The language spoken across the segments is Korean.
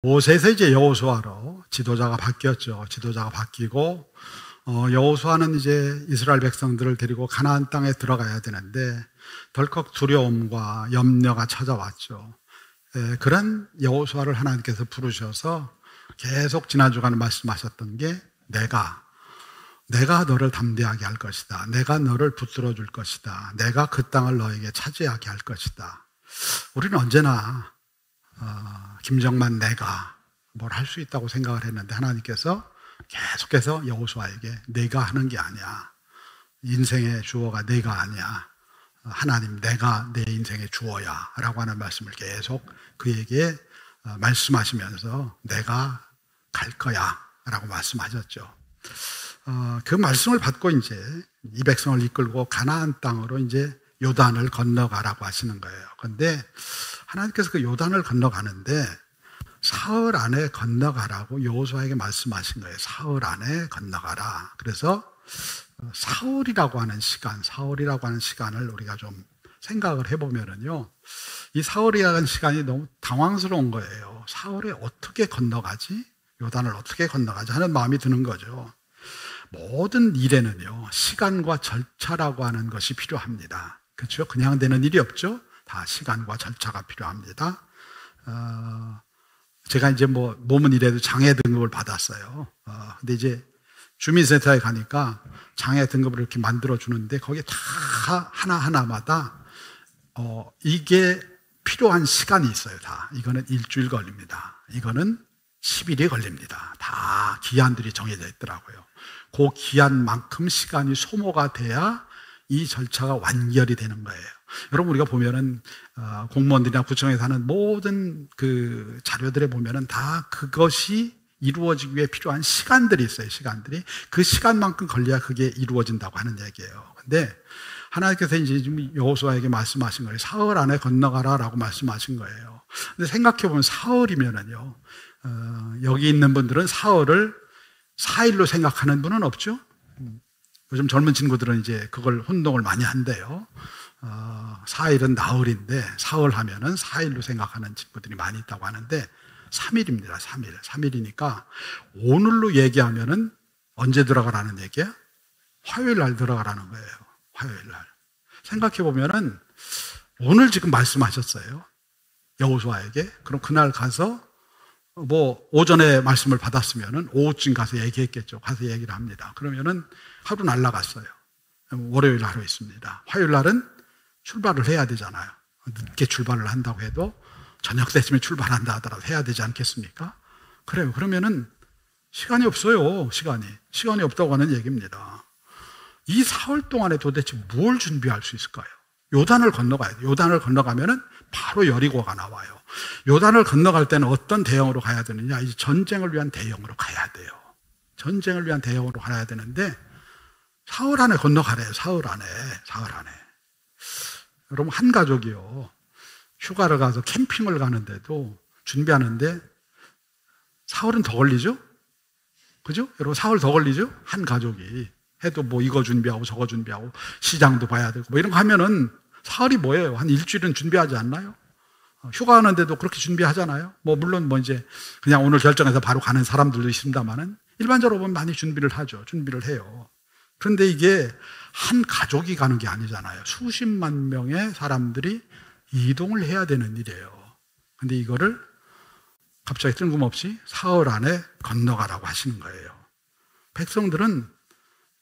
모세에서 이제 여호수아로 지도자가 바뀌었죠. 지도자가 바뀌고 여호수아는 이제 이스라엘 백성들을 데리고 가나안 땅에 들어가야 되는데 덜컥 두려움과 염려가 찾아왔죠. 그런 여호수아를 하나님께서 부르셔서 계속 지난 주간에 말씀하셨던 게 내가 너를 담대하게 할 것이다. 내가 너를 붙들어 줄 것이다. 내가 그 땅을 너에게 차지하게 할 것이다. 우리는 언제나 김정만 내가 뭘 할 수 있다고 생각을 했는데 하나님께서 계속해서 여호수아에게 내가 하는 게 아니야. 인생의 주어가 내가 아니야. 하나님 내가 내 인생의 주어야 라고 하는 말씀을 계속 그에게 말씀하시면서 내가 갈 거야 라고 말씀하셨죠. 그 말씀을 받고 이제 이 백성을 이끌고 가나안 땅으로 이제 요단을 건너가라고 하시는 거예요. 그런데 하나님께서 그 요단을 건너가는데 사흘 안에 건너가라고 여호수아에게 말씀하신 거예요. 사흘 안에 건너가라. 그래서 사흘이라고 하는 시간을 우리가 좀 생각을 해보면은요, 이 사흘이라는 시간이 너무 당황스러운 거예요. 사흘에 어떻게 건너가지? 요단을 어떻게 건너가지? 하는 마음이 드는 거죠. 모든 일에는요, 시간과 절차라고 하는 것이 필요합니다. 그렇죠? 그냥 되는 일이 없죠? 다 시간과 절차가 필요합니다. 제가 이제 몸은 이래도 장애 등급을 받았어요. 근데 이제 주민센터에 가니까 장애 등급을 이렇게 만들어주는데 거기에 다 하나하나마다 이게 필요한 시간이 있어요. 다. 이거는 일주일 걸립니다. 이거는 10일이 걸립니다. 다 기한들이 정해져 있더라고요. 그 기한만큼 시간이 소모가 돼야 이 절차가 완결이 되는 거예요. 여러분, 우리가 보면은 공무원들이나 구청에서 하는 모든 그 자료들에 보면은 다 그것이 이루어지기 위해 필요한 시간들이 있어요. 시간들이 그 시간만큼 걸려야 그게 이루어진다고 하는 얘기예요. 근데 하나님께서 이제 지금 여호수아에게 말씀하신 거예요. 사흘 안에 건너가라라고 말씀하신 거예요. 근데 생각해 보면 사흘이면은요, 여기 있는 분들은 사흘을 4일로 생각하는 분은 없죠? 요즘 젊은 친구들은 이제 그걸 혼동을 많이 한대요. 4일은 나흘인데 사흘 하면은 4일로 생각하는 친구들이 많이 있다고 하는데 3일입니다. 3일이니까 오늘로 얘기하면은 언제 들어가라는 얘기야? 화요일 날 들어가라는 거예요. 화요일 날. 생각해 보면은 오늘 지금 말씀하셨어요. 여호수아에게. 그럼 그날 가서 오전에 말씀을 받았으면은 오후쯤 가서 얘기했겠죠. 가서 얘기를 합니다. 그러면은 하루 날라갔어요. 월요일 하루 있습니다. 화요일 날은 출발을 해야 되잖아요. 늦게 출발을 한다고 해도 저녁 때쯤에 출발한다 하더라도 해야 되지 않겠습니까? 그래요. 그러면은 시간이 없어요. 시간이 없다고 하는 얘기입니다. 이 사흘 동안에 도대체 뭘 준비할 수 있을까요? 요단을 건너가야 돼요. 요단을 건너가면은 바로 여리고가 나와요. 요단을 건너갈 때는 어떤 대형으로 가야 되느냐? 이제 전쟁을 위한 대형으로 가야 돼요. 전쟁을 위한 대형으로 가야 되는데 사흘 안에 건너가래요. 사흘 안에. 여러분, 한 가족이요, 휴가를 가서 캠핑을 가는데도 준비하는데 사흘은 더 걸리죠? 그죠? 여러분, 사흘 더 걸리죠? 한 가족이 해도 이거 준비하고 저거 준비하고 시장도 봐야 되고 이런 거 하면은 사흘이 뭐예요? 한 일주일은 준비하지 않나요? 휴가 가는데도 그렇게 준비하잖아요. 물론 이제 그냥 오늘 결정해서 바로 가는 사람들도 있습니다만은 일반적으로 보면 많이 준비를 해요. 그런데 이게 한 가족이 가는 게 아니잖아요. 수십만 명의 사람들이 이동을 해야 되는 일이에요. 근데 이거를 갑자기 뜬금없이 사흘 안에 건너가라고 하시는 거예요. 백성들은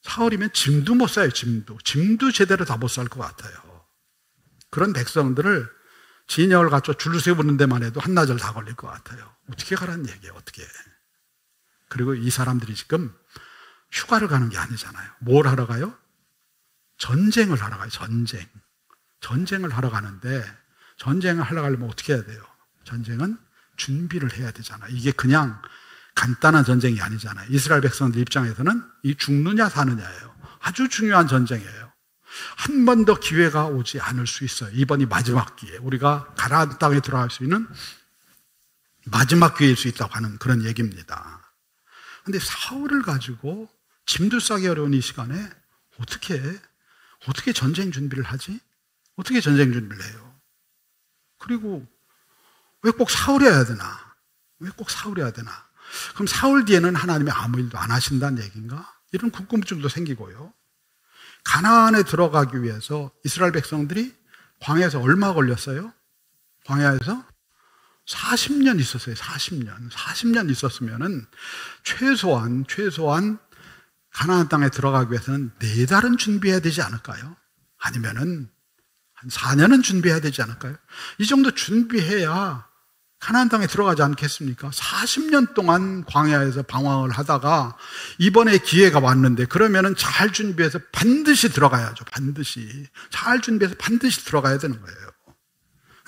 사흘이면 짐도 못 싸요. 짐도 제대로 다 못 쌀 것 같아요. 그런 백성들을 진영을 갖춰 줄 세우는 데만 해도 한나절 다 걸릴 것 같아요. 어떻게 가라는 얘기예요. 어떻게. 그리고 이 사람들이 지금 휴가를 가는 게 아니잖아요. 뭘 하러 가요? 전쟁을 하러 가요. 전쟁을 하러 가는데 전쟁을 하러 가려면 어떻게 해야 돼요? 전쟁은 준비를 해야 되잖아요. 이게 그냥 간단한 전쟁이 아니잖아요. 이스라엘 백성들 입장에서는 이 죽느냐 사느냐예요. 아주 중요한 전쟁이에요. 한 번 더 기회가 오지 않을 수 있어요. 이번이 마지막 기회. 우리가 가나안 땅에 들어갈 수 있는 마지막 기회일 수 있다고 하는 그런 얘기입니다. 그런데 사흘을 가지고 짐도 싸기 어려운 이 시간에 어떻게 전쟁 준비를 하지? 어떻게 전쟁 준비를 해요? 그리고 왜 꼭 사흘이어야 되나? 왜 꼭 사울이어야 되나? 그럼 사울 뒤에는 하나님이 아무 일도 안 하신다는 얘기인가? 이런 궁금증도 생기고요. 가나안에 들어가기 위해서 이스라엘 백성들이 광야에서 얼마 걸렸어요? 광야에서 40년 있었어요. 40년 있었으면은 최소한 가나안 땅에 들어가기 위해서는 4달은 준비해야 되지 않을까요? 아니면은 한 4년은 준비해야 되지 않을까요? 이 정도 준비해야 가나안 땅에 들어가지 않겠습니까? 40년 동안 광야에서 방황을 하다가 이번에 기회가 왔는데 그러면은 잘 준비해서 반드시 들어가야죠. 잘 준비해서 반드시 들어가야 되는 거예요.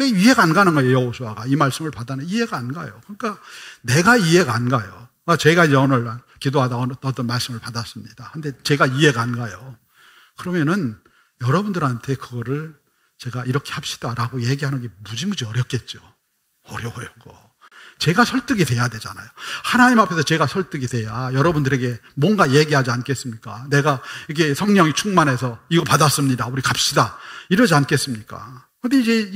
이해가 안 가는 거예요. 여호수아가 이 말씀을 받아는 이해가 안 가요. 그러니까 내가 이해가 안 가요. 제가 이제 오늘 기도하다 어떤 말씀을 받았습니다. 근데 제가 이해가 안 가요. 그러면은 여러분들한테 그거를 제가 이렇게 합시다라고 얘기하는 게 무지무지 어렵겠죠. 어려워요. 제가 설득이 돼야 되잖아요. 하나님 앞에서 제가 설득이 돼야 여러분들에게 뭔가 얘기하지 않겠습니까? 내가 이게 성령이 충만해서 이거 받았습니다. 우리 갑시다. 이러지 않겠습니까? 근데 이제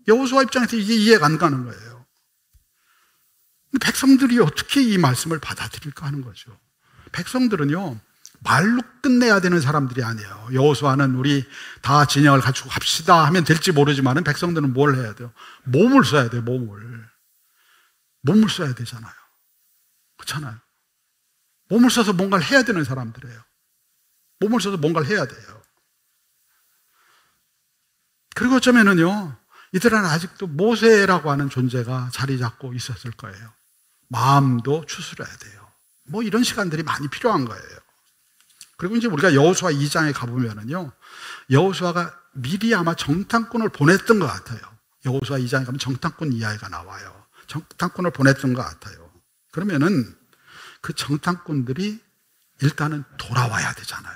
여호수아 입장에서 이게 이해가 안 가는 거예요. 근데 백성들이 어떻게 이 말씀을 받아들일까 하는 거죠. 백성들은요, 말로 끝내야 되는 사람들이 아니에요. 여호수아는 우리 다 진영을 갖추고 갑시다 하면 될지 모르지만 백성들은 뭘 해야 돼요? 몸을 써야 돼요. 몸을 써야 되잖아요. 그렇잖아요. 몸을 써서 뭔가를 해야 되는 사람들이에요. 몸을 써서 뭔가를 해야 돼요. 그리고 어쩌면은요, 이들은 아직도 모세라고 하는 존재가 자리 잡고 있었을 거예요. 마음도 추스려야 돼요. 이런 시간들이 많이 필요한 거예요. 그리고 이제 우리가 여호수아 2장에 가보면은요, 여호수아가 미리 아마 정탐꾼을 보냈던 것 같아요. 여호수아 2장에 가면 정탐꾼 이야기가 나와요. 정탐꾼을 보냈던 것 같아요. 그러면은 그 정탐꾼들이 일단은 돌아와야 되잖아요.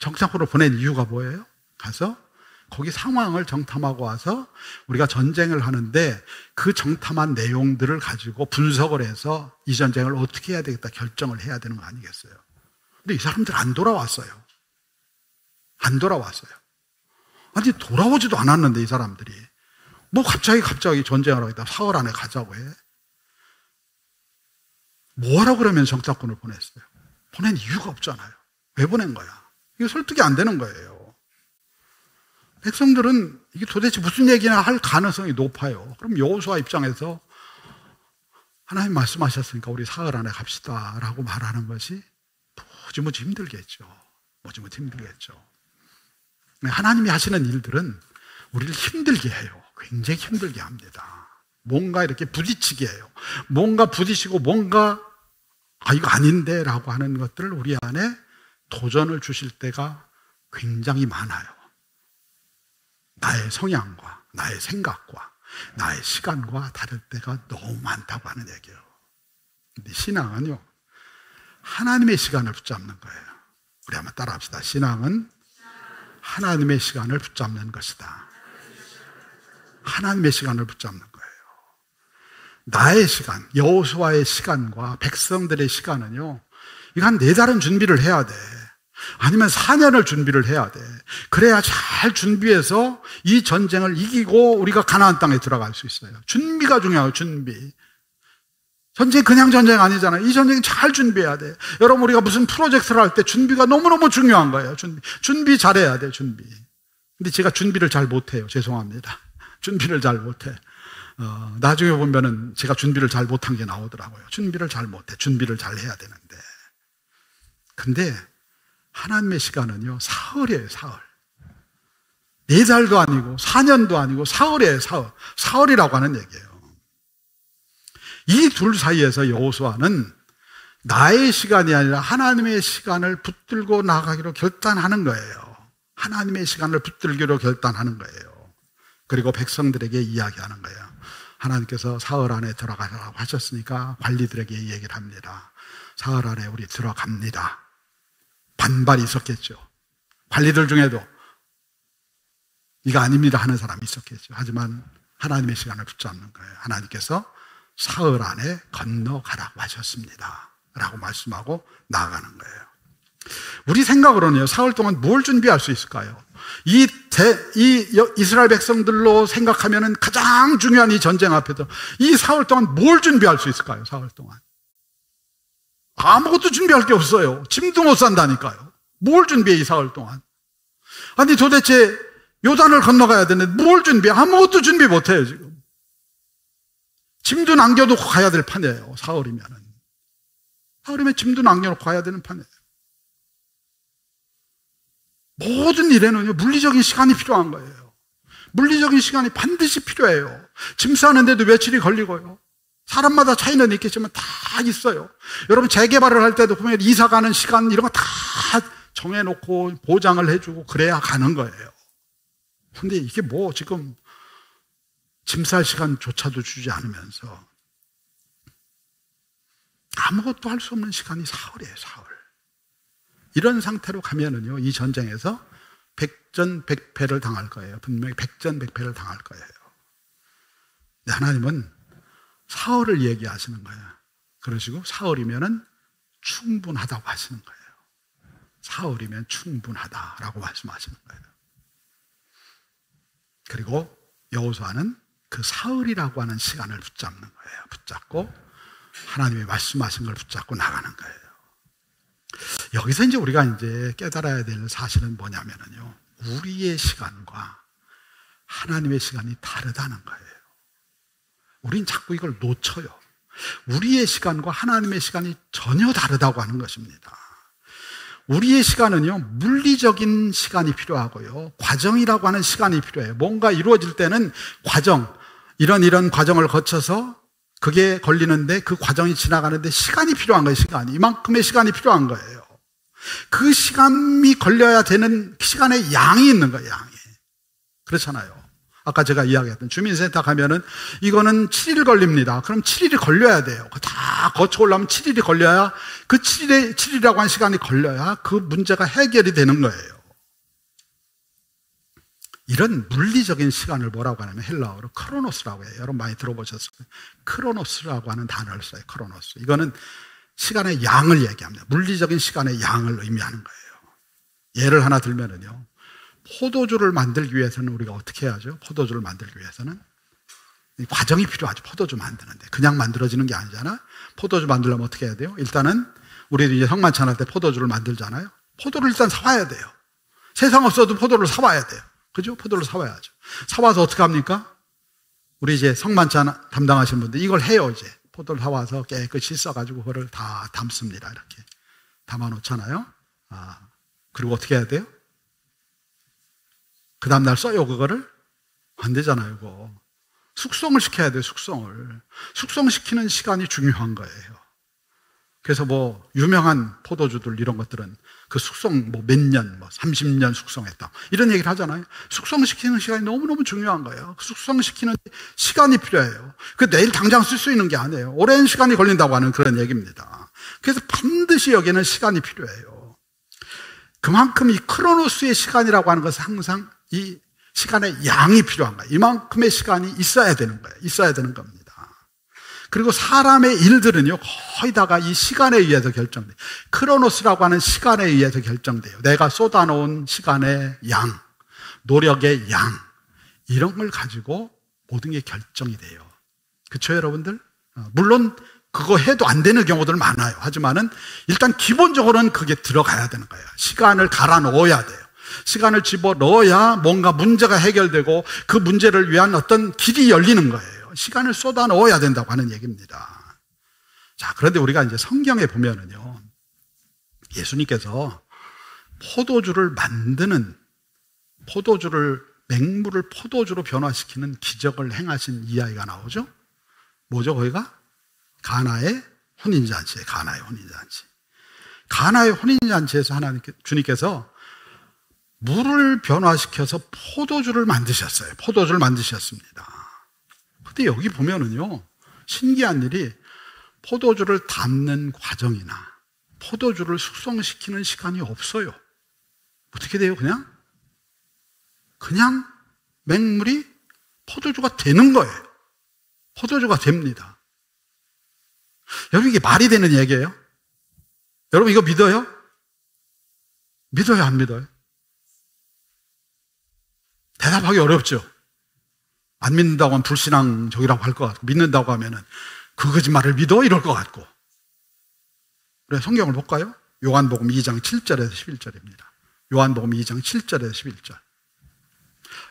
정탐꾼을 보낸 이유가 뭐예요? 가서 거기 상황을 정탐하고 와서 우리가 전쟁을 하는데 그 정탐한 내용들을 가지고 분석을 해서 이 전쟁을 어떻게 해야 되겠다 결정을 해야 되는 거 아니겠어요? 근데 이 사람들 안 돌아왔어요. 아니, 돌아오지도 않았는데 이 사람들이 갑자기 전쟁을 하겠다. 사흘 안에 가자고 해. 뭐하라고 그러면 정탐꾼을 보냈어요? 보낸 이유가 없잖아요. 왜 보낸 거야? 이거 설득이 안 되는 거예요. 백성들은 이게 도대체 무슨 얘기나 할 가능성이 높아요. 그럼 여호수아 입장에서 하나님 말씀하셨으니까 우리 사흘 안에 갑시다 라고 말하는 것이 무지무지 힘들겠죠. 하나님이 하시는 일들은 우리를 힘들게 해요. 굉장히 힘들게 합니다. 뭔가 이렇게 부딪히게 해요. 뭔가 부딪히고 뭔가 이거 아닌데 라고 하는 것들을 우리 안에 도전을 주실 때가 굉장히 많아요. 나의 성향과 나의 생각과 나의 시간과 다를 때가 너무 많다고 하는 얘기예요. 근데 신앙은요, 하나님의 시간을 붙잡는 거예요. 우리 한번 따라 합시다. 신앙은 하나님의 시간을 붙잡는 것이다. 하나님의 시간을 붙잡는 거예요. 나의 시간, 여호수아의 시간과 백성들의 시간은요, 이거 한 4달은 준비를 해야 돼. 아니면 4년을 준비를 해야 돼. 그래야 잘 준비해서 이 전쟁을 이기고 우리가 가나안 땅에 들어갈 수 있어요. 준비가 중요해요. 준비. 전쟁이 그냥 전쟁 아니잖아요. 이 전쟁 잘 준비해야 돼. 여러분, 우리가 무슨 프로젝트를 할 때 준비가 너무너무 중요한 거예요. 준비 잘해야 돼. 준비. 근데 제가 준비를 잘 못해요. 죄송합니다. 준비를 잘 못해. 나중에 보면은 제가 준비를 잘 못한 게 나오더라고요. 준비를 잘 못해. 준비를 잘 해야 되는데. 근데 하나님의 시간은요, 사흘이에요. 사흘. 4달도 아니고 4년도 아니고 사흘이에요. 사흘이라고 하는 얘기예요. 이 둘 사이에서 여호수아는 나의 시간이 아니라 하나님의 시간을 붙들고 나가기로 결단하는 거예요. 하나님의 시간을 붙들기로 결단하는 거예요. 그리고 백성들에게 이야기하는 거예요. 하나님께서 사흘 안에 들어가라고 하셨으니까 관리들에게 얘기를 합니다. 사흘 안에 우리 들어갑니다. 반발이 있었겠죠. 관리들 중에도 이거 아닙니다 하는 사람이 있었겠죠. 하지만 하나님의 시간을 붙잡는 거예요. 하나님께서 사흘 안에 건너가라고 하셨습니다 라고 말씀하고 나아가는 거예요. 우리 생각으로는요, 사흘 동안 뭘 준비할 수 있을까요? 이 이스라엘 백성들로 생각하면은 가장 중요한 이 전쟁 앞에서 이 사흘 동안 뭘 준비할 수 있을까요? 사흘 동안. 아무것도 준비할 게 없어요. 짐도 못 산다니까요. 뭘 준비해, 이 사흘 동안. 아니, 도대체 요단을 건너가야 되는데 뭘 준비해? 아무것도 준비 못 해요, 지금. 짐도 남겨놓고 가야 될 판이에요, 사흘이면은. 사흘이면 짐도 남겨놓고 가야 되는 판이에요. 모든 일에는요, 물리적인 시간이 필요한 거예요. 물리적인 시간이 반드시 필요해요. 짐 싸는데도 며칠이 걸리고요. 사람마다 차이는 있겠지만 다 있어요. 여러분, 재개발을 할 때도 보면 이사 가는 시간 이런 거 다 정해놓고 보장을 해주고 그래야 가는 거예요. 근데 이게 뭐 지금 짐 쌀 시간조차도 주지 않으면서 아무것도 할 수 없는 시간이 사흘이에요, 사흘. 이런 상태로 가면은요, 이 전쟁에서 백전백패를 당할 거예요. 분명히 백전백패를 당할 거예요. 근데 하나님은 사흘을 얘기하시는 거예요. 그러시고 사흘이면은 충분하다고 하시는 거예요. 사흘이면 충분하다라고 말씀하시는 거예요. 그리고 여호수아는 그 사흘이라고 하는 시간을 붙잡는 거예요. 붙잡고 하나님의 말씀하신 걸 붙잡고 나가는 거예요. 여기서 이제 우리가 이제 깨달아야 될 사실은 뭐냐면요, 우리의 시간과 하나님의 시간이 다르다는 거예요. 우린 자꾸 이걸 놓쳐요. 우리의 시간과 하나님의 시간이 전혀 다르다고 하는 것입니다. 우리의 시간은요, 물리적인 시간이 필요하고요, 과정이라고 하는 시간이 필요해요. 뭔가 이루어질 때는 과정, 이런 과정을 거쳐서 그게 걸리는데 그 과정이 지나가는데 시간이 필요한 거예요. 시간이. 이만큼의 시간이 필요한 거예요. 그 시간이 걸려야 되는 시간의 양이 있는 거예요. 양이. 그렇잖아요. 아까 제가 이야기했던 주민센터 가면은 이거는 7일 걸립니다. 그럼 7일이 걸려야 돼요. 다 거쳐 올라면 7일이 걸려야, 그 7일이라고 하는 시간이 걸려야 그 문제가 해결이 되는 거예요. 이런 물리적인 시간을 뭐라고 하냐면 헬라어로 크로노스라고 해요. 여러분 많이 들어보셨을 거예요. 크로노스라고 하는 단어를 써요. 크로노스. 이거는 시간의 양을 얘기합니다. 물리적인 시간의 양을 의미하는 거예요. 예를 하나 들면은요, 포도주를 만들기 위해서는 우리가 어떻게 해야죠? 포도주를 만들기 위해서는 과정이 필요하죠. 포도주 만드는데 그냥 만들어지는 게 아니잖아. 포도주 만들려면 어떻게 해야 돼요? 일단은 우리도 이제 성만찬 할 때 포도주를 만들잖아요. 포도를 일단 사와야 돼요. 세상 없어도 포도를 사와야 돼요. 그죠? 포도를 사와야죠. 사와서 어떻게 합니까? 우리 이제 성만찬 담당하시는 분들 이걸 해요. 이제 포도를 사와서 깨끗이 씻어가지고 그거를 다 담습니다. 이렇게 담아 놓잖아요. 그리고 어떻게 해야 돼요? 그 다음날 써요, 그거를? 안 되잖아요, 그거. 숙성을 시켜야 돼요, 숙성을. 숙성시키는 시간이 중요한 거예요. 그래서 뭐, 유명한 포도주들 이런 것들은 그 숙성 뭐 몇 년, 뭐 30년 숙성했다. 이런 얘기를 하잖아요. 숙성시키는 시간이 너무너무 중요한 거예요. 숙성시키는 시간이 필요해요. 그 내일 당장 쓸 수 있는 게 아니에요. 오랜 시간이 걸린다고 하는 그런 얘기입니다. 그래서 반드시 여기에는 시간이 필요해요. 그만큼 이 크로노스의 시간이라고 하는 것은 항상 이 시간의 양이 필요한 거예요. 이만큼의 시간이 있어야 되는 거예요. 있어야 되는 겁니다. 그리고 사람의 일들은요, 거의 다가 이 시간에 의해서 결정돼요. 크로노스라고 하는 시간에 의해서 결정돼요. 내가 쏟아놓은 시간의 양, 노력의 양, 이런 걸 가지고 모든 게 결정이 돼요. 그렇죠, 여러분들? 물론 그거 해도 안 되는 경우들 많아요. 하지만은 일단 기본적으로는 그게 들어가야 되는 거예요. 시간을 갈아 넣어야 돼요. 시간을 집어 넣어야 뭔가 문제가 해결되고 그 문제를 위한 어떤 길이 열리는 거예요. 시간을 쏟아 넣어야 된다고 하는 얘기입니다. 자, 그런데 우리가 이제 성경에 보면은요, 예수님께서 포도주를 만드는, 맹물을 포도주로 변화시키는 기적을 행하신 이야기가 나오죠? 뭐죠, 거기가? 가나의 혼인잔치예요. 가나의 혼인잔치. 가나의 혼인잔치에서 주님께서 물을 변화시켜서 포도주를 만드셨어요. 포도주를 만드셨습니다. 근데 여기 보면은요, 신기한 일이 포도주를 담는 과정이나 포도주를 숙성시키는 시간이 없어요. 어떻게 돼요? 그냥 맹물이 포도주가 되는 거예요. 포도주가 됩니다. 여러분, 이게 말이 되는 얘기예요? 여러분, 이거 믿어요? 믿어요, 안 믿어요? 대답하기 어렵죠. 안 믿는다고 하면 불신앙적이라고 할 것 같고, 믿는다고 하면은 그 거짓말을 믿어? 이럴 것 같고. 그래, 성경을 볼까요? 요한복음 2장 7절에서 11절입니다. 요한복음 2장 7절에서 11절.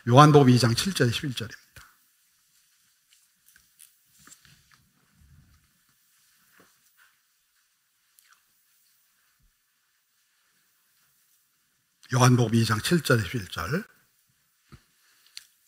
요한복음 2장 7절에서 11절입니다. 요한복음 2장 7절에서 11절.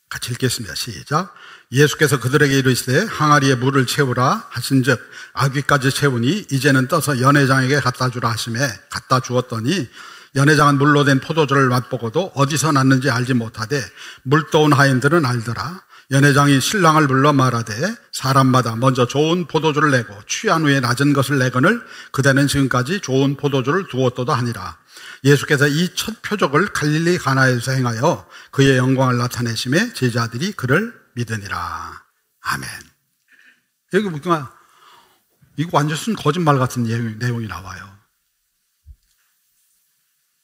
같이 읽겠습니다. 시작. 예수께서 그들에게 이르시되 항아리에 물을 채우라 하신즉 아귀까지 채우니 이제는 떠서 연회장에게 갖다 주라 하시매 갖다 주었더니 연회장은 물로 된 포도주를 맛보고도 어디서 났는지 알지 못하되 물떠온 하인들은 알더라. 연회장이 신랑을 불러 말하되 사람마다 먼저 좋은 포도주를 내고 취한 후에 낮은 것을 내거늘 그대는 지금까지 좋은 포도주를 두었도다 하니라. 예수께서 이 첫 표적을 갈릴리 가나에서 행하여 그의 영광을 나타내심에 제자들이 그를 믿으니라. 아멘. 여기 보니까 이거 완전 순 거짓말 같은 내용이 나와요.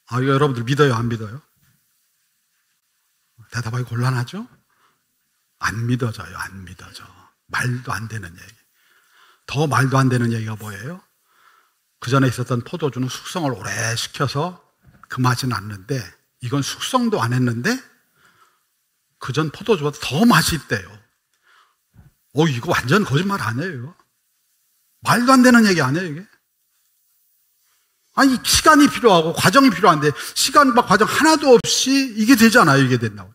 아, 이거 여러분들 믿어요, 안 믿어요? 대답하기 곤란하죠? 안 믿어져요, 안 믿어져. 말도 안 되는 얘기. 더 말도 안 되는 얘기가 뭐예요? 그 전에 있었던 포도주는 숙성을 오래 시켜서 그 맛이 났는데 이건 숙성도 안 했는데 그 전 포도주보다 더 맛이 있대요. 이거 완전 거짓말 아니에요? 말도 안 되는 얘기 아니에요, 이게? 아니, 시간이 필요하고 과정이 필요한데 시간과 과정 하나도 없이 이게 되잖아요, 이게 된다고.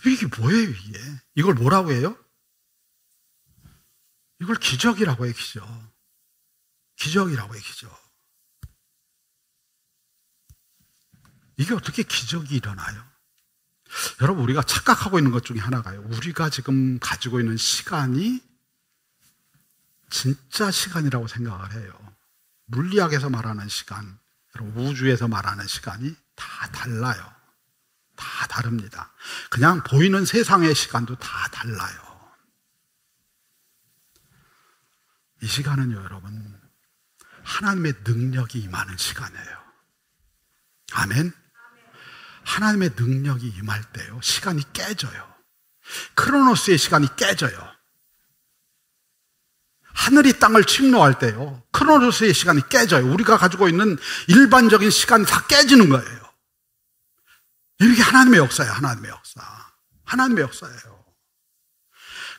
이게 뭐예요, 이게? 이걸 뭐라고 해요? 이걸 기적이라고 해요, 기적. 기적이라고 해요, 기적. 이게 어떻게 기적이 일어나요? 여러분, 우리가 착각하고 있는 것 중에 하나가요. 우리가 지금 가지고 있는 시간이 진짜 시간이라고 생각을 해요. 물리학에서 말하는 시간, 우주에서 말하는 시간이 다 달라요. 다 다릅니다. 그냥 보이는 세상의 시간도 다 달라요. 이 시간은요, 여러분, 하나님의 능력이 임하는 시간이에요. 아멘? 하나님의 능력이 임할 때요, 시간이 깨져요. 크로노스의 시간이 깨져요. 하늘이 땅을 침노할 때요, 크로노스의 시간이 깨져요. 우리가 가지고 있는 일반적인 시간이 다 깨지는 거예요. 이게 하나님의 역사예요, 하나님의 역사. 하나님의 역사예요.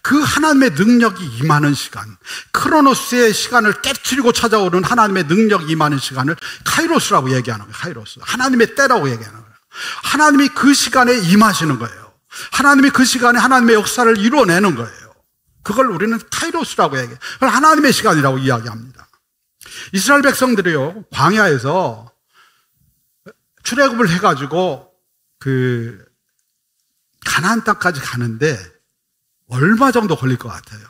그 하나님의 능력이 임하는 시간, 크로노스의 시간을 깨트리고 찾아오는 하나님의 능력이 임하는 시간을 카이로스라고 얘기하는 거예요. 카이로스. 하나님의 때라고 얘기하는 거예요. 하나님이 그 시간에 임하시는 거예요. 하나님이 그 시간에 하나님의 역사를 이루어내는 거예요. 그걸 우리는 카이로스라고 얘기해요. 그걸 하나님의 시간이라고 이야기합니다. 이스라엘 백성들이요, 광야에서 출애굽을 해가지고 가나안 땅까지 가는데 얼마 정도 걸릴 것 같아요?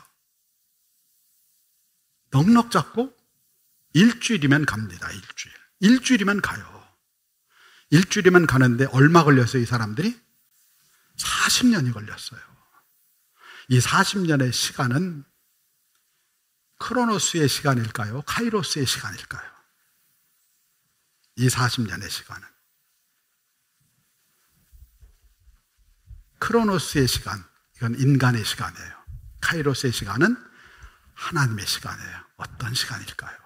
넉넉 잡고 일주일이면 갑니다. 일주일이면 가요. 일주일이면 가는데 얼마 걸렸어요, 이 사람들이? 40년이 걸렸어요. 이 40년의 시간은 크로노스의 시간일까요? 카이로스의 시간일까요? 이 40년의 시간은 크로노스의 시간, 이건 인간의 시간이에요. 카이로스의 시간은 하나님의 시간이에요. 어떤 시간일까요?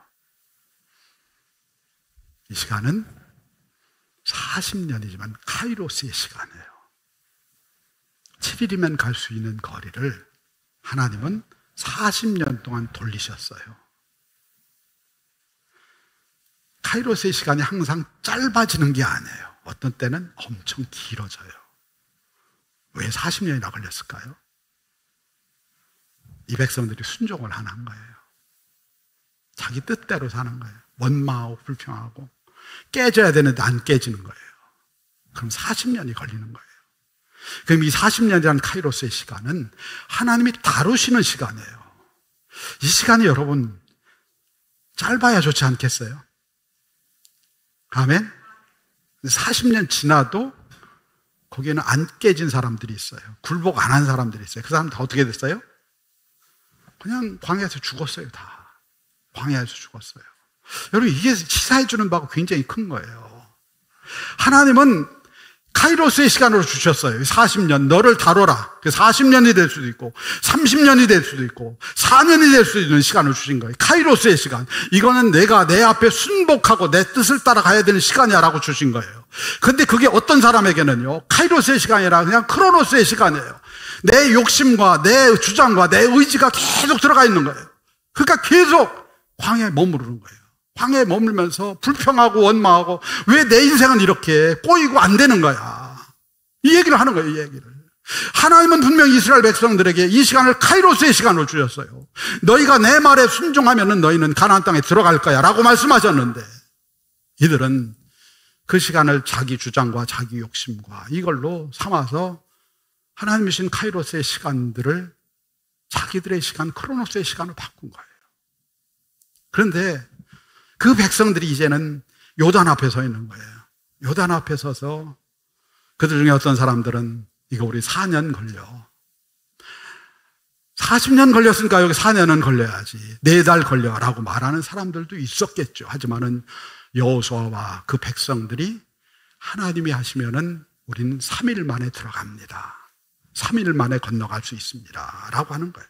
이 시간은 40년이지만 카이로스의 시간이에요. 7일이면 갈 수 있는 거리를 하나님은 40년 동안 돌리셨어요. 카이로스의 시간이 항상 짧아지는 게 아니에요. 어떤 때는 엄청 길어져요. 왜 40년이나 걸렸을까요? 이 백성들이 순종을 안 한 거예요. 자기 뜻대로 사는 거예요. 원망하고 불평하고 깨져야 되는데 안 깨지는 거예요. 그럼 40년이 걸리는 거예요. 그럼 이 40년이라는 카이로스의 시간은 하나님이 다루시는 시간이에요. 이 시간이 여러분 짧아야 좋지 않겠어요? 아멘? 40년 지나도 거기에는 안 깨진 사람들이 있어요. 굴복 안 한 사람들이 있어요. 그 사람 다 어떻게 됐어요? 그냥 광야에서 죽었어요. 다 광야에서 죽었어요. 여러분, 이게 시사해 주는 바가 굉장히 큰 거예요. 하나님은 카이로스의 시간으로 주셨어요. 40년, 너를 다뤄라. 40년이 될 수도 있고, 30년이 될 수도 있고, 4년이 될 수도 있는 시간을 주신 거예요. 카이로스의 시간. 이거는 내가 내 앞에 순복하고 내 뜻을 따라가야 되는 시간이야 라고 주신 거예요. 근데 그게 어떤 사람에게는요, 카이로스의 시간이 아니라 그냥 크로노스의 시간이에요. 내 욕심과 내 주장과 내 의지가 계속 들어가 있는 거예요. 그러니까 계속 광야에 머무르는 거예요. 광야에 머물면서 불평하고 원망하고, 왜 내 인생은 이렇게 꼬이고 안 되는 거야. 이 얘기를 하는 거예요, 이 얘기를. 하나님은 분명히 이스라엘 백성들에게 이 시간을 카이로스의 시간으로 주셨어요. 너희가 내 말에 순종하면은 너희는 가나안 땅에 들어갈 거야 라고 말씀하셨는데, 이들은 그 시간을 자기 주장과 자기 욕심과 이걸로 삼아서 하나님이 주신 카이로스의 시간들을 자기들의 시간, 크로노스의 시간으로 바꾼 거예요. 그런데 그 백성들이 이제는 요단 앞에 서 있는 거예요. 요단 앞에 서서 그들 중에 어떤 사람들은 이거 우리 4년 걸려. 40년 걸렸으니까 여기 4년은 걸려야지. 4달 걸려라고 말하는 사람들도 있었겠죠. 하지만은 여호수아와 그 백성들이 하나님이 하시면은 우리는 3일 만에 들어갑니다. 3일 만에 건너갈 수 있습니다. 라고 하는 거예요.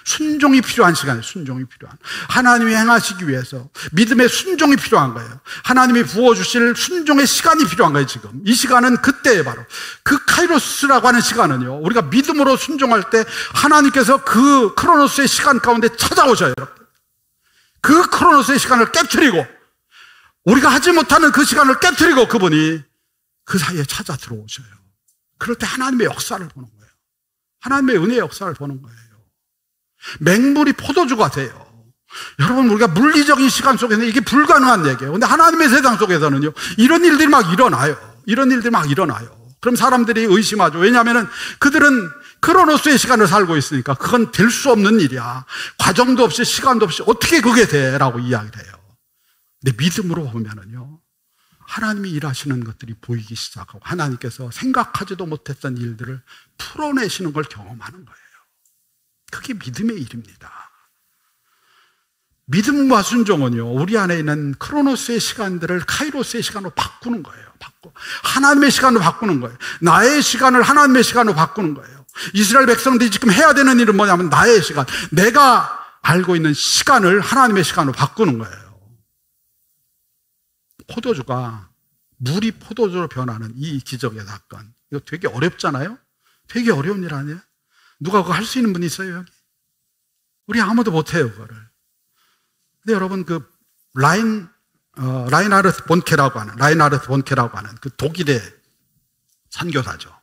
순종이 필요한 시간이에요. 순종이 필요한. 하나님이 행하시기 위해서 믿음의 순종이 필요한 거예요. 하나님이 부어주실 순종의 시간이 필요한 거예요. 지금 이 시간은 그때에 바로 그 카이로스라고 하는 시간은요, 우리가 믿음으로 순종할 때 하나님께서 그 크로노스의 시간 가운데 찾아오셔요. 그 크로노스의 시간을 깨트리고, 우리가 하지 못하는 그 시간을 깨트리고 그분이 그 사이에 찾아 들어오셔요. 그럴 때 하나님의 역사를 보는 거예요. 하나님의 은혜의 역사를 보는 거예요. 맹물이 포도주가 돼요. 여러분, 우리가 물리적인 시간 속에서는 이게 불가능한 얘기예요. 근데 하나님의 세상 속에서는요, 이런 일들이 막 일어나요. 이런 일들이 막 일어나요. 그럼 사람들이 의심하죠. 왜냐하면 그들은 크로노스의 시간을 살고 있으니까 그건 될 수 없는 일이야. 과정도 없이 시간도 없이 어떻게 그게 돼? 라고 이야기를 해요. 근데 믿음으로 보면은요, 하나님이 일하시는 것들이 보이기 시작하고 하나님께서 생각하지도 못했던 일들을 풀어내시는 걸 경험하는 거예요. 그게 믿음의 일입니다. 믿음과 순종은요, 우리 안에 있는 크로노스의 시간들을 카이로스의 시간으로 바꾸는 거예요. 하나님의 시간으로 바꾸는 거예요. 나의 시간을 하나님의 시간으로 바꾸는 거예요. 이스라엘 백성들이 지금 해야 되는 일은 뭐냐면 나의 시간, 내가 알고 있는 시간을 하나님의 시간으로 바꾸는 거예요. 포도주가 물이 포도주로 변하는 이 기적의 사건, 이거 되게 어렵잖아요? 되게 어려운 일 아니에요? 누가 그거 할 수 있는 분이 있어요, 여기? 우리 아무도 못해요, 그거를. 근데 여러분, 그 라인하르트 본케라고 하는 그 독일의 선교사죠.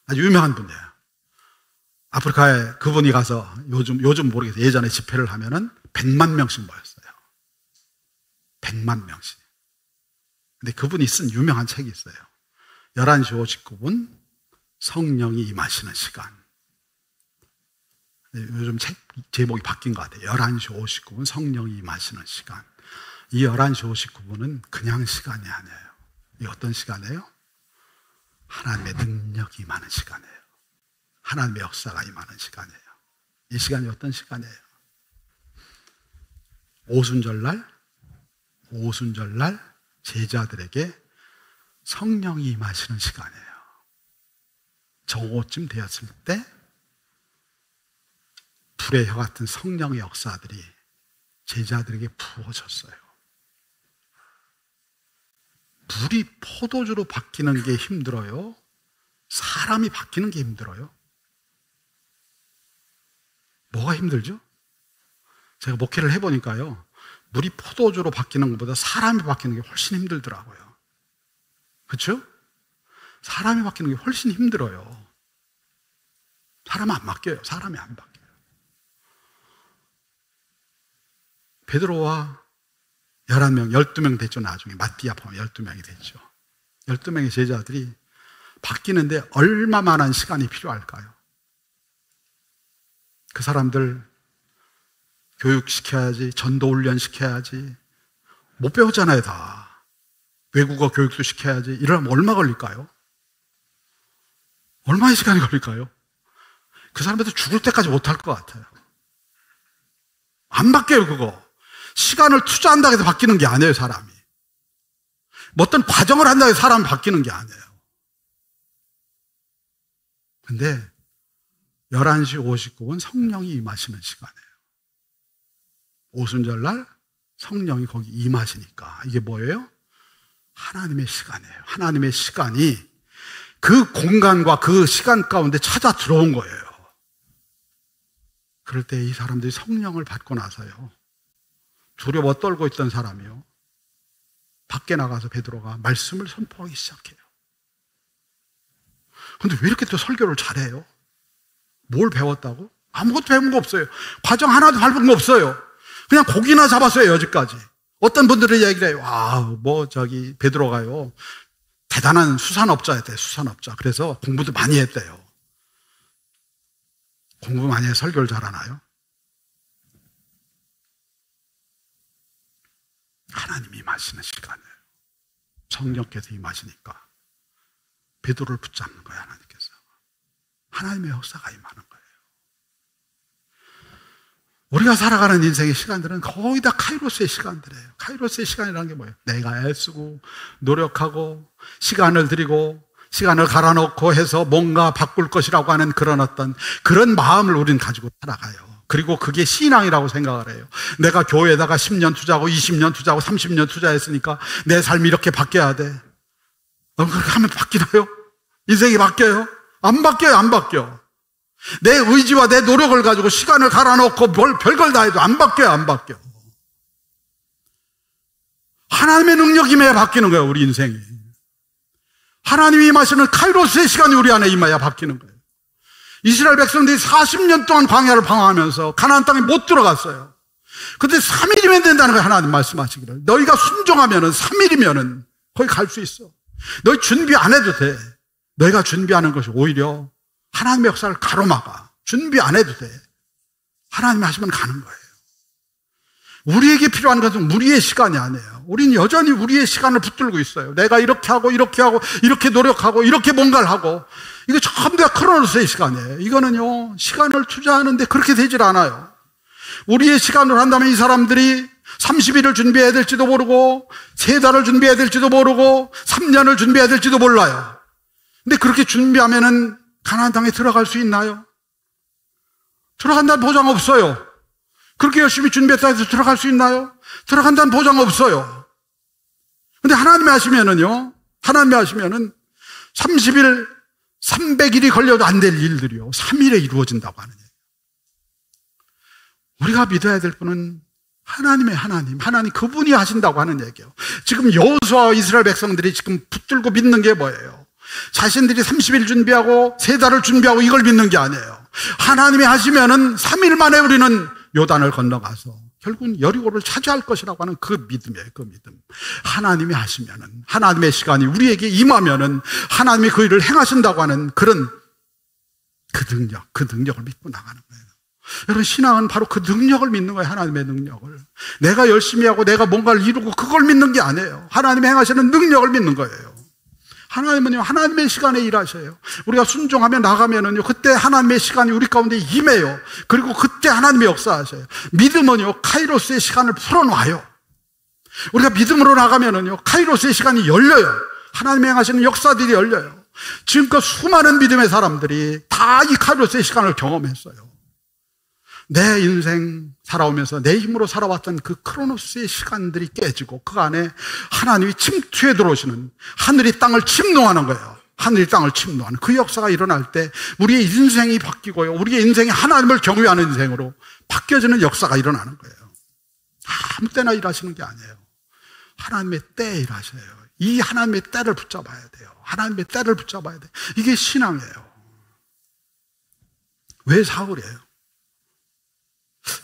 아주 유명한 분이에요. 아프리카에 그분이 가서 요즘 모르겠어요. 예전에 집회를 하면은 100만 명씩 모였어요. 100만 명씩. 근데 그분이 쓴 유명한 책이 있어요. 11시 59분 성령이 임하시는 시간. 요즘 책 제목이 바뀐 것 같아요. 11시 59분 성령이 임하시는 시간. 이 11시 59분은 그냥 시간이 아니에요. 이 어떤 시간이에요? 하나님의 능력이 임하는 시간이에요. 하나님의 역사가 임하는 시간이에요. 이 시간이 어떤 시간이에요? 오순절날 제자들에게 성령이 임하시는 시간이에요. 저쯤 되었을 때 불의 혀 같은 성령의 역사들이 제자들에게 부어졌어요. 물이 포도주로 바뀌는 게 힘들어요? 사람이 바뀌는 게 힘들어요? 뭐가 힘들죠? 제가 목회를 해보니까요, 물이 포도주로 바뀌는 것보다 사람이 바뀌는 게 훨씬 힘들더라고요. 그렇죠? 사람이 바뀌는 게 훨씬 힘들어요. 사람은 안 바뀌어요. 사람이 안 바뀌어요. 베드로와 11명, 12명 됐죠. 나중에 마띠아 포함 12명이 됐죠. 12명의 제자들이 바뀌는데 얼마만한 시간이 필요할까요? 그 사람들 교육시켜야지, 전도훈련 시켜야지. 못 배웠잖아요, 다. 외국어 교육도 시켜야지. 이러면 얼마 걸릴까요? 얼마의 시간이 걸릴까요? 그 사람들도 죽을 때까지 못할 것 같아요. 안 바뀌어요, 그거. 시간을 투자한다고 해서 바뀌는 게 아니에요, 사람이. 뭐 어떤 과정을 한다고 해서 사람이 바뀌는 게 아니에요. 근데 11시 59분 성령이 임하시는 시간이에요. 오순절날 성령이 거기 임하시니까 이게 뭐예요? 하나님의 시간이에요. 하나님의 시간이 그 공간과 그 시간 가운데 찾아 들어온 거예요. 그럴 때 이 사람들이 성령을 받고 나서요, 두려워 떨고 있던 사람이요, 밖에 나가서 베드로가 말씀을 선포하기 시작해요. 근데 왜 이렇게 또 설교를 잘해요? 뭘 배웠다고? 아무것도 배운 거 없어요. 과정 하나도 밟은 거 없어요. 그냥 고기나 잡았어요, 여지까지. 어떤 분들은 얘기를 해요. 베드로가요, 대단한 수산업자였대요, 수산업자. 그래서 공부도 많이 했대요. 공부 많이 해서 설교를 잘하나요? 하나님이 임하시는 시간이에요. 성령께서 임하시니까 베드로를 붙잡는 거예요, 하나님께서. 하나님의 역사가 임하는 거예요. 우리가 살아가는 인생의 시간들은 거의 다 카이로스의 시간들이에요. 카이로스의 시간이라는 게 뭐예요? 내가 애쓰고 노력하고 시간을 들이고 시간을 갈아넣고 해서 뭔가 바꿀 것이라고 하는 그런 마음을 우리는 가지고 살아가요. 그리고 그게 신앙이라고 생각을 해요. 내가 교회에다가 10년 투자하고 20년 투자하고 30년 투자했으니까 내 삶이 이렇게 바뀌어야 돼. 그렇게 하면 바뀌나요? 인생이 바뀌어요? 안 바뀌어요, 안 바뀌어. 내 의지와 내 노력을 가지고 시간을 갈아넣고 별걸 다 해도 안 바뀌어요, 안 바뀌어. 하나님의 능력이 임해야 바뀌는 거예요, 우리 인생이. 하나님이 임하시는 카이로스의 시간이 우리 안에 임해야 바뀌는 거예요. 이스라엘 백성들이 40년 동안 광야를 방황하면서 가나안 땅에 못 들어갔어요. 근데 3일이면 된다는 거예요, 하나님 말씀하시기를. 너희가 순종하면은 3일이면은 거기 갈 수 있어. 너희 준비 안 해도 돼. 너희가 준비하는 것이 오히려 하나님의 역사를 가로막아. 준비 안 해도 돼. 하나님이 하시면 가는 거예요. 우리에게 필요한 것은 우리의 시간이 아니에요. 우리는 여전히 우리의 시간을 붙들고 있어요. 내가 이렇게 하고 이렇게 노력하고 이렇게 뭔가를 하고, 이거 전부 다 크로노스의 시간이에요. 이거는요, 시간을 투자하는데 그렇게 되질 않아요. 우리의 시간으로 한다면 이 사람들이 30일을 준비해야 될지도 모르고 3달을 준비해야 될지도 모르고 3년을 준비해야 될지도 몰라요. 근데 그렇게 준비하면은 가나안 땅에 들어갈 수 있나요? 들어간다는 보장 없어요. 그렇게 열심히 준비했다 해서 들어갈 수 있나요? 들어간다는 보장 없어요. 근데 하나님이 하시면은 30일, 300일이 걸려도 안 될 일들이요, 3일에 이루어진다고 하는 얘기예요. 우리가 믿어야 될 분은 하나님 그분이 하신다고 하는 얘기예요. 지금 여호수아와 이스라엘 백성들이 지금 붙들고 믿는 게 뭐예요? 자신들이 30일 준비하고 3달을 준비하고 이걸 믿는 게 아니에요. 하나님이 하시면은 3일 만에 우리는 요단을 건너가서 결국은 여리고를 차지할 것이라고 하는 그 믿음이에요, 그 믿음. 하나님이 하시면은, 하나님의 시간이 우리에게 임하면은 하나님이 그 일을 행하신다고 하는 그 능력을 믿고 나가는 거예요. 여러분, 신앙은 바로 그 능력을 믿는 거예요, 하나님의 능력을. 내가 열심히 하고 내가 뭔가를 이루고 그걸 믿는 게 아니에요. 하나님이 행하시는 능력을 믿는 거예요. 하나님은요, 하나님의 시간에 일하셔요. 우리가 순종하며 나가면은요, 그때 하나님의 시간이 우리 가운데 임해요. 그리고 그때 하나님의 역사하셔요. 믿음은요, 카이로스의 시간을 풀어놔요. 우리가 믿음으로 나가면은요, 카이로스의 시간이 열려요. 하나님이 행하시는 역사들이 열려요. 지금껏 수많은 믿음의 사람들이 다 이 카이로스의 시간을 경험했어요. 내 인생 살아오면서 내 힘으로 살아왔던 그 크로노스의 시간들이 깨지고 그 안에 하나님이 침투해 들어오시는, 하늘이 땅을 침노하는 거예요. 하늘이 땅을 침노하는 그 역사가 일어날 때 우리의 인생이 바뀌고요, 우리의 인생이 하나님을 경외하는 인생으로 바뀌어지는 역사가 일어나는 거예요. 아무 때나 일하시는 게 아니에요. 하나님의 때에 일하셔요. 이 하나님의 때를 붙잡아야 돼요. 하나님의 때를 붙잡아야 돼요. 이게 신앙이에요. 왜 사울이에요?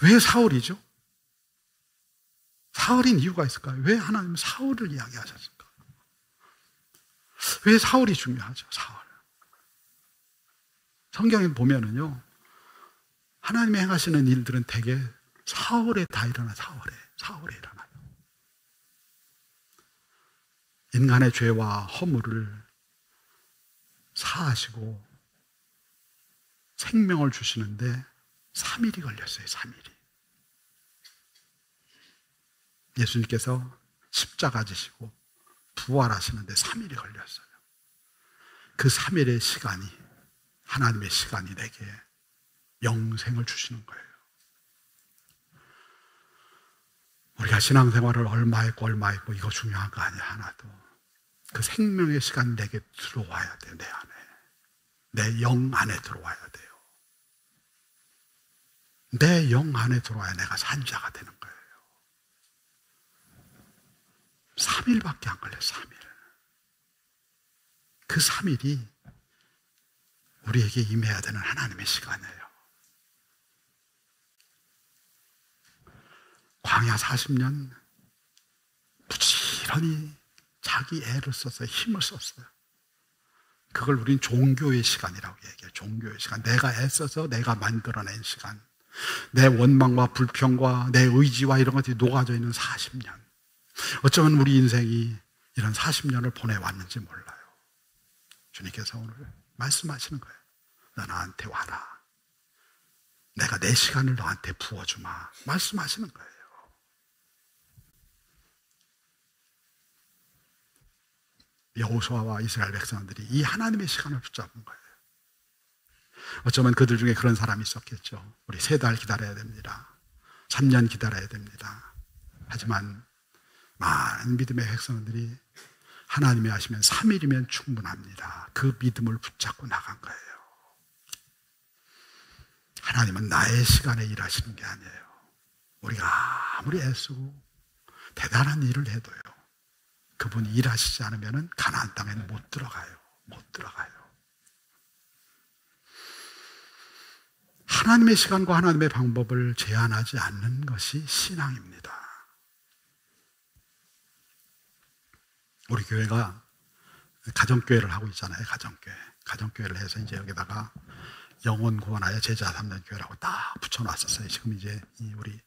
왜 사울이죠? 사울인 이유가 있을까요? 왜 하나님은 사울을 이야기하셨을까? 왜 사울이 중요하죠? 사울. 성경에 보면은요, 하나님이 행하시는 일들은 대개 사울에 다 일어나. 사울에 일어나요. 인간의 죄와 허물을 사하시고 생명을 주시는데 3일이 걸렸어요. 3일이. 예수님께서 십자가 지시고 부활하시는데 3일이 걸렸어요. 그 3일의 시간이, 하나님의 시간이 내게 영생을 주시는 거예요. 우리가 신앙생활을 얼마 했고 이거 중요한 거 아니야. 하나도. 그 생명의 시간이 내게 들어와야 돼요. 내 안에. 내 영 안에 들어와야 돼요. 내 영 안에 들어와야 내가 산 자가 되는 거예요. 3일밖에 안 걸려요. 3일. 그 3일이 우리에게 임해야 되는 하나님의 시간이에요. 광야 40년 부지런히 자기 애를 썼어요. 힘을 썼어요. 그걸 우린 종교의 시간이라고 얘기해요. 종교의 시간. 내가 애써서 내가 만들어낸 시간. 내 원망과 불평과 내 의지와 이런 것들이 녹아져 있는 40년. 어쩌면 우리 인생이 이런 40년을 보내왔는지 몰라요. 주님께서 오늘 말씀하시는 거예요. 너 나한테 와라. 내가 내 시간을 너한테 부어주마. 말씀하시는 거예요. 여호수아와 이스라엘 백성들이 이 하나님의 시간을 붙잡은 거예요. 어쩌면 그들 중에 그런 사람이 있었겠죠. 우리 3달 기다려야 됩니다. 3년 기다려야 됩니다. 하지만 많은 믿음의 백성들이 하나님이 하시면 3일이면 충분합니다. 그 믿음을 붙잡고 나간 거예요. 하나님은 나의 시간에 일하시는 게 아니에요. 우리가 아무리 애쓰고 대단한 일을 해도요, 그분이 일하시지 않으면 가나안 땅에는 못 들어가요. 못 들어가요. 하나님의 시간과 하나님의 방법을 제한하지 않는 것이 신앙입니다. 우리 교회가 가정교회를 하고 있잖아요. 가정교회를 해서 이제 여기다가 영혼 구원하여 제자 삼는 교회라고 딱 붙여놨었어요. 지금 이제 우리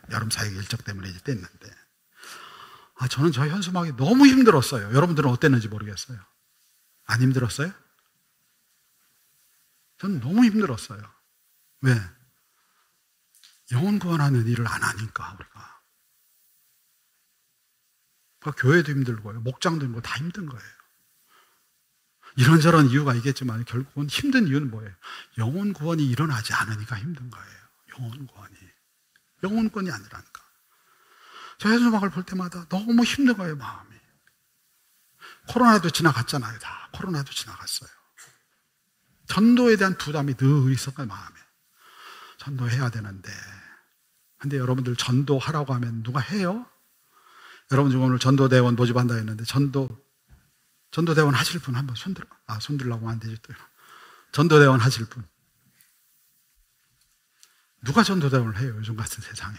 여름 사역 일정 때문에 이제 뗐는데, 저는 저 현수막이 너무 힘들었어요. 여러분들은 어땠는지 모르겠어요. 안 힘들었어요? 저는 너무 힘들었어요. 왜? 영혼 구원하는 일을 안 하니까 우리가. 교회도 힘들고요, 목장도 힘들고 다 힘든 거예요. 이런저런 이유가 있겠지만 결국은 힘든 이유는 뭐예요? 영혼 구원이 일어나지 않으니까 힘든 거예요. 영혼 구원이 아니라니까. 저 현수막을 볼 때마다 너무 힘든 거예요, 마음이. 코로나도 지나갔잖아요. 다 코로나도 지나갔어요. 전도에 대한 부담이 늘 있었어요, 마음에. 전도해야 되는데. 근데 여러분들 전도하라고 하면 누가 해요? 여러분 중에 오늘 전도대원 모집한다 했는데 전도대원 하실 분 한번 손들라고 하면 되지 또. 전도대원 하실 분. 누가 전도대원을 해요, 요즘 같은 세상에?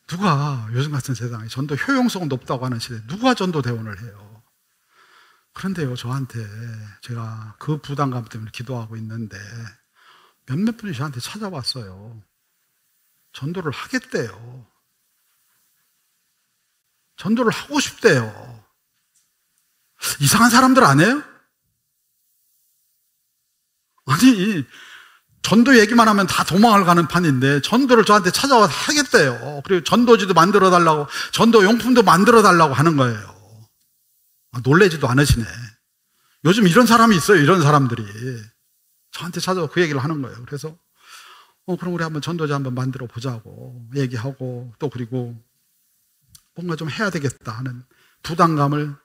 누가 요즘 같은 세상에 전도 효용성은 높다고 하는 시대에 누가 전도대원을 해요? 그런데요, 저한테 제가 그 부담감 때문에 기도하고 있는데 몇몇 분이 저한테 찾아왔어요. 전도를 하겠대요. 전도를 하고 싶대요. 이상한 사람들 아니에요? 아니, 전도 얘기만 하면 다 도망을 가는 판인데 전도를 저한테 찾아와서 하겠대요. 그리고 전도지도 만들어 달라고, 전도 용품도 만들어 달라고 하는 거예요. 놀래지도 않으시네. 요즘 이런 사람이 있어요. 이런 사람들이 저한테 찾아와 그 얘기를 하는 거예요. 그래서 그럼 우리 한번 전도지 한번 만들어 보자고 얘기하고, 또 그리고 뭔가 좀 해야 되겠다 하는 부담감을,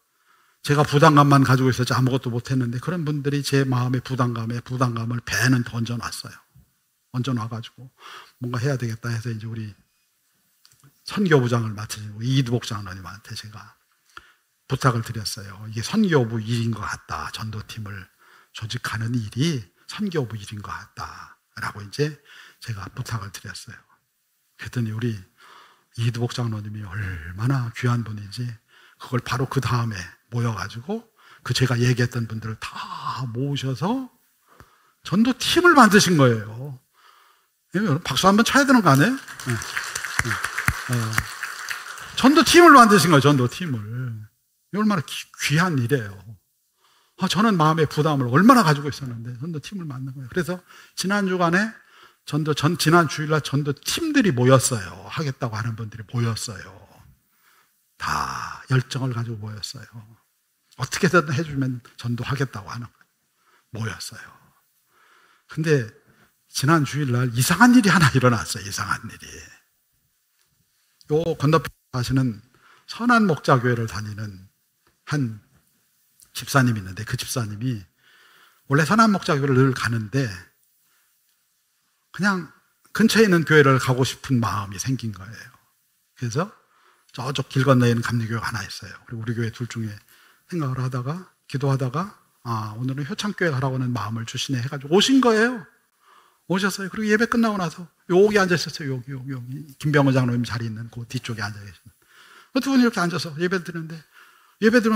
제가 부담감만 가지고 있었지 아무것도 못했는데 그런 분들이 제 마음의 부담감을 배는 던져놨어요. 던져놔가지고 뭔가 해야 되겠다 해서 이제 우리 선교부장을 맡으시고 이두복 장로님한테 제가 부탁을 드렸어요. 이게 선교부 일인 것 같다. 전도팀을 조직하는 일이 선교부 일인 것 같다라고 이제 제가 부탁을 드렸어요. 그랬더니 우리 이두복 장로님이 얼마나 귀한 분인지 그걸 바로 그 다음에 모여가지고 그 제가 얘기했던 분들을 다 모으셔서 전도팀을 만드신 거예요. 여러분 박수 한번 쳐야 되는 거 아니에요? 네. 전도팀을 만드신 거예요. 전도팀을. 얼마나 귀한 일이에요. 저는 마음의 부담을 얼마나 가지고 있었는데 전도팀을 만든 거예요. 그래서 지난 주간에 지난 주일날 전도 팀들이 모였어요. 하겠다고 하는 분들이 모였어요. 다 열정을 가지고 모였어요. 어떻게든 해주면 전도하겠다고 하는 거예요. 모였어요. 근데 지난 주일날 이상한 일이 하나 일어났어요. 이상한 일이. 요 건너편 사시는 선한 목자교회를 다니는 한 집사님이 있는데, 그 집사님이 원래 선한 목자교회를 늘 가는데 그냥 근처에 있는 교회를 가고 싶은 마음이 생긴 거예요. 그래서 저쪽 길 건너에 있는 감리교회가 하나 있어요. 그리고 우리 교회 둘 중에 생각을 하다가, 기도하다가, 오늘은 효창교회 가라고 하는 마음을 주시네 해가지고 오신 거예요. 오셨어요. 그리고 예배 끝나고 나서 여기 앉아 있었어요. 여기 김병호 장로님 자리 있는 그 뒤쪽에 앉아 계시는 두 분이 이렇게 앉아서 예배 드리는데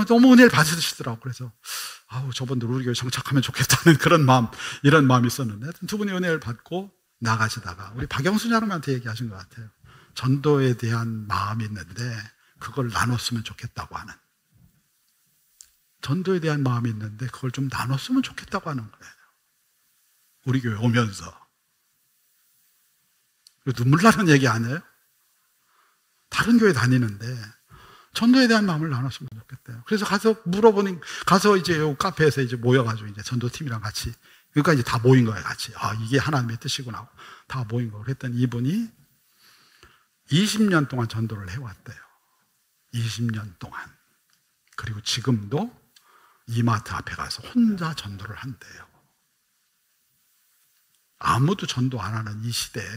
너무 은혜를 받으시더라고. 그래서 저분들 우리 교회 정착하면 좋겠다는 그런 마음, 이런 마음이 있었는데, 두 분이 은혜를 받고 나가시다가 우리 박영수 장로님한테 얘기하신 것 같아요. 전도에 대한 마음이 있는데 그걸 나눴으면 좋겠다고 하는, 전도에 대한 마음이 있는데 그걸 좀 나눴으면 좋겠다고 하는 거예요. 우리 교회 오면서. 눈물 나는 얘기 아니에요? 다른 교회 다니는데 전도에 대한 마음을 나눴으면 좋겠대요. 그래서 가서 이제 요 카페에서 이제 모여가지고 이제 전도팀이랑 같이, 그러니까 이제 다 모인 거예요, 같이. 이게 하나님의 뜻이구나 하고 다 모인 거예요. 그랬더니 이분이 20년 동안 전도를 해왔대요. 20년 동안. 그리고 지금도 이마트 앞에 가서 혼자 전도를 한대요. 아무도 전도 안 하는 이 시대에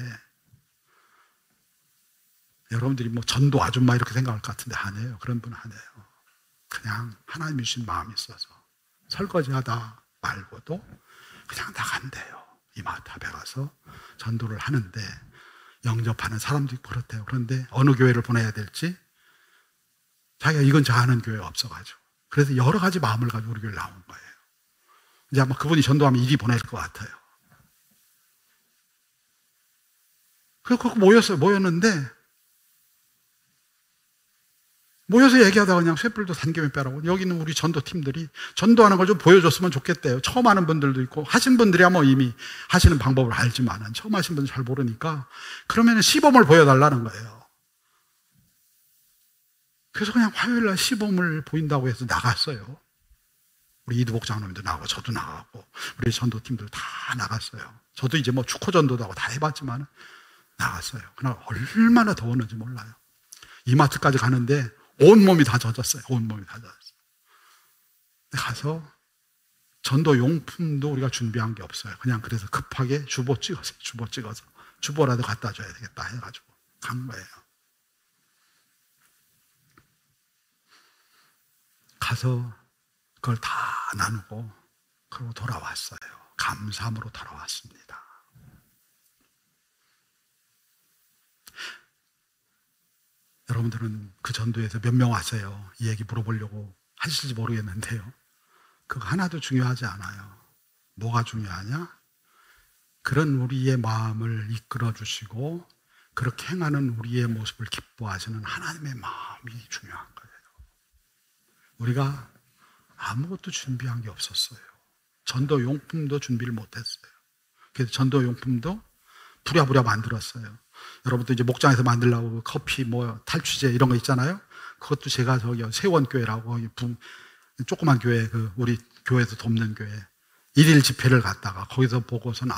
여러분들이 뭐 전도 아줌마 이렇게 생각할 것 같은데 아니에요. 그런 분은 아니에요. 그냥 하나님이 주신 마음이 있어서 설거지하다 말고도 그냥 나간대요. 이마트 앞에 가서 전도를 하는데 영접하는 사람도 있고 그렇대요. 그런데 어느 교회를 보내야 될지 자기가 이건 아는 교회가 없어가지고, 그래서 여러 가지 마음을 가지고 우리 교회를 나온 거예요. 이제 아마 그분이 전도하면 일이 보낼 것 같아요. 그래서 모였는데 모여서 얘기하다가 그냥 쇳불도 단계면 빼라고, 여기 있는 우리 전도팀들이 전도하는 걸 좀 보여줬으면 좋겠대요. 처음 하는 분들도 있고, 하신 분들이야 뭐 이미 하시는 방법을 알지만은 처음 하신 분들 잘 모르니까 그러면 시범을 보여달라는 거예요. 그래서 그냥 화요일날 시범을 보인다고 해서 나갔어요. 우리 이두복 장로님도 나가고 저도 나가고 우리 전도팀들 다 나갔어요. 저도 이제 뭐 축호전도도 하고 다 해봤지만 나갔어요. 그날 얼마나 더웠는지 몰라요. 이마트까지 가는데 온몸이 다 젖었어요. 온몸이 다 젖었어요. 가서 전도 용품도 우리가 준비한 게 없어요. 그냥 그래서 급하게 주보 찍어서 주보라도 갖다 줘야 되겠다 해가지고 간 거예요. 가서 그걸 다 나누고 그러고 돌아왔어요. 감사함으로 돌아왔습니다. 여러분들은 그 전도에서 몇 명 왔어요? 이 얘기 물어보려고 하실지 모르겠는데요, 그거 하나도 중요하지 않아요. 뭐가 중요하냐? 그런 우리의 마음을 이끌어 주시고 그렇게 행하는 우리의 모습을 기뻐하시는 하나님의 마음이 중요한 거예요. 우리가 아무것도 준비한 게 없었어요. 전도 용품도 준비를 못했어요. 그래서 전도 용품도 부랴부랴 만들었어요. 여러분도 이제 목장에서 만들려고 커피, 탈취제 이런 거 있잖아요. 그것도 제가 세원교회라고 조그만 교회, 우리 교회에서 돕는 교회 1일 집회를 갔다가 거기서 보고서는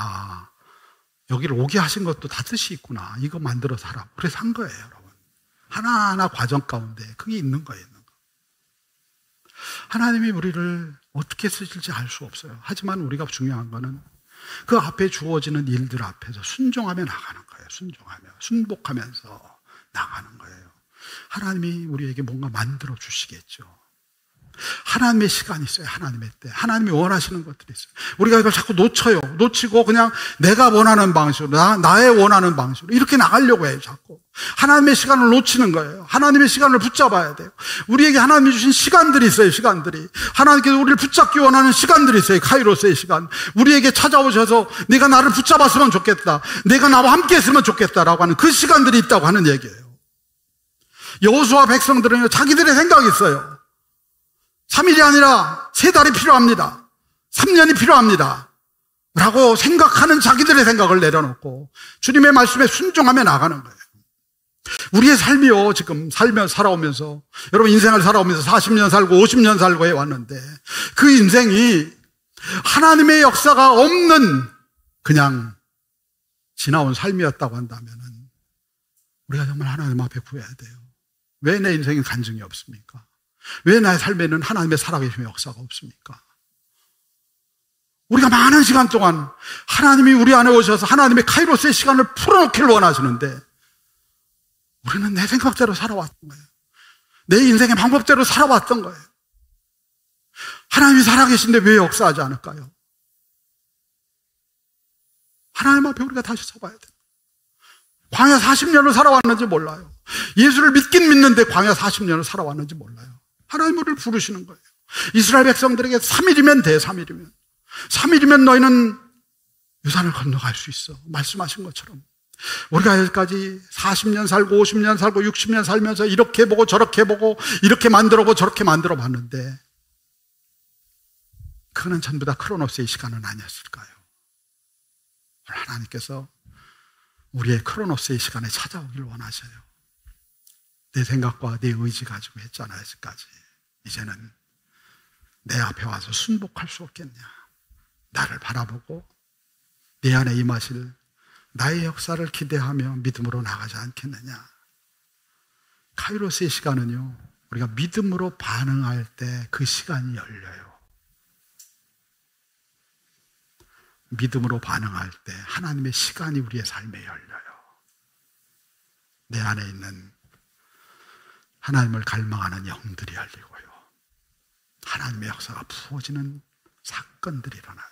여기를 오게 하신 것도 다 뜻이 있구나. 이거 만들어서 하라고. 그래서 한 거예요, 여러분. 하나하나 과정 가운데 그게 있는 거예요. 하나님이 우리를 어떻게 쓰실지 알 수 없어요. 하지만 우리가 중요한 거는 그 앞에 주어지는 일들 앞에서 순종하며 나가는 거예요. 순복하면서 나가는 거예요. 하나님이 우리에게 뭔가 만들어 주시겠죠. 하나님의 시간이 있어요. 하나님의 때. 하나님이 원하시는 것들이 있어요. 우리가 이걸 자꾸 놓치고 그냥 내가 원하는 방식으로, 나의 원하는 방식으로 이렇게 나가려고 해요. 자꾸 하나님의 시간을 놓치는 거예요. 하나님의 시간을 붙잡아야 돼요. 우리에게 하나님이 주신 시간들이 있어요. 시간들이, 하나님께서 우리를 붙잡기 원하는 시간들이 있어요. 카이로스의 시간. 우리에게 찾아오셔서 내가 나를 붙잡았으면 좋겠다, 내가 나와 함께 했으면 좋겠다라고 하는 그 시간들이 있다고 하는 얘기예요. 여호수아 백성들은 자기들의 생각이 있어요. 3일이 아니라 3달이 필요합니다. 3년이 필요합니다. 라고 생각하는 자기들의 생각을 내려놓고 주님의 말씀에 순종하며 나가는 거예요. 우리의 삶이요, 지금 살아오면서, 여러분 인생을 살아오면서 40년 살고 50년 살고 해왔는데 그 인생이 하나님의 역사가 없는 그냥 지나온 삶이었다고 한다면 우리가 정말 하나님 앞에 구해야 돼요. 왜 내 인생에 간증이 없습니까? 왜 나의 삶에는 하나님의 살아계심의 역사가 없습니까? 우리가 많은 시간 동안 하나님이 우리 안에 오셔서 하나님의 카이로스의 시간을 풀어놓기를 원하시는데 우리는 내 생각대로 살아왔던 거예요. 내 인생의 방법대로 살아왔던 거예요. 하나님이 살아계신데 왜 역사하지 않을까요? 하나님 앞에 우리가 다시 서봐야 돼요. 광야 40년을 살아왔는지 몰라요. 예수를 믿긴 믿는데 광야 40년을 살아왔는지 몰라요. 하나님 우리를 부르시는 거예요. 이스라엘 백성들에게 3일이면 돼. 3일이면 너희는 유산을 건너갈 수 있어. 말씀하신 것처럼 우리가 여기까지 40년 살고 50년 살고 60년 살면서 이렇게 보고 저렇게 보고 이렇게 만들어보고 저렇게 만들어 봤는데 그거는 전부 다 크로노스의 시간은 아니었을까요? 하나님께서 우리의 크로노스의 시간에 찾아오길 원하셔요. 내 생각과 내 의지 가지고 했잖아요. 아직까지. 이제는 내 앞에 와서 순복할 수 없겠냐. 나를 바라보고 내 안에 임하실 나의 역사를 기대하며 믿음으로 나가지 않겠느냐. 카이로스의 시간은요, 우리가 믿음으로 반응할 때 그 시간이 열려요. 믿음으로 반응할 때 하나님의 시간이 우리의 삶에 열려요. 내 안에 있는 하나님을 갈망하는 영들이 열리고요. 하나님의 역사가 부어지는 사건들이 일어나요.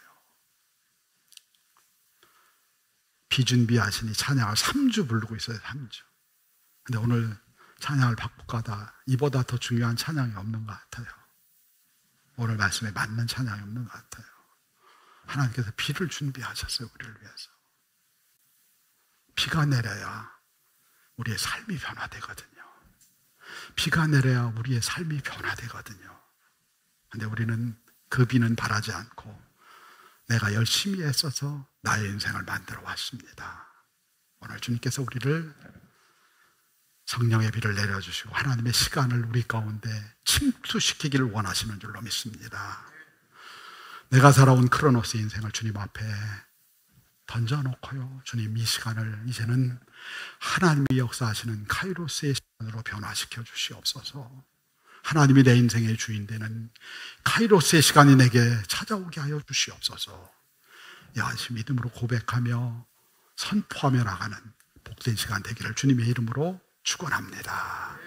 비준비하시니 찬양을 3주 부르고 있어요. 3주. 근데 오늘 찬양을 바꾸가다 이보다 더 중요한 찬양이 없는 것 같아요. 오늘 말씀에 맞는 찬양이 없는 것 같아요. 하나님께서 비를 준비하셨어요. 우리를 위해서. 비가 내려야 우리의 삶이 변화되거든요. 비가 내려야 우리의 삶이 변화되거든요. 근데 우리는 그 비는 바라지 않고 내가 열심히 애써서 나의 인생을 만들어 왔습니다. 오늘 주님께서 우리를 성령의 비를 내려주시고 하나님의 시간을 우리 가운데 침투시키기를 원하시는 줄로 믿습니다. 내가 살아온 크로노스 인생을 주님 앞에 던져놓고요. 주님 이 시간을 이제는 하나님이 역사하시는 카이로스의 시간으로 변화시켜 주시옵소서. 하나님이 내 인생의 주인 되는 카이로스의 시간이 내게 찾아오게 하여 주시옵소서. 여하시 믿음으로 고백하며 선포하며 나가는 복된 시간 되기를 주님의 이름으로 축원합니다.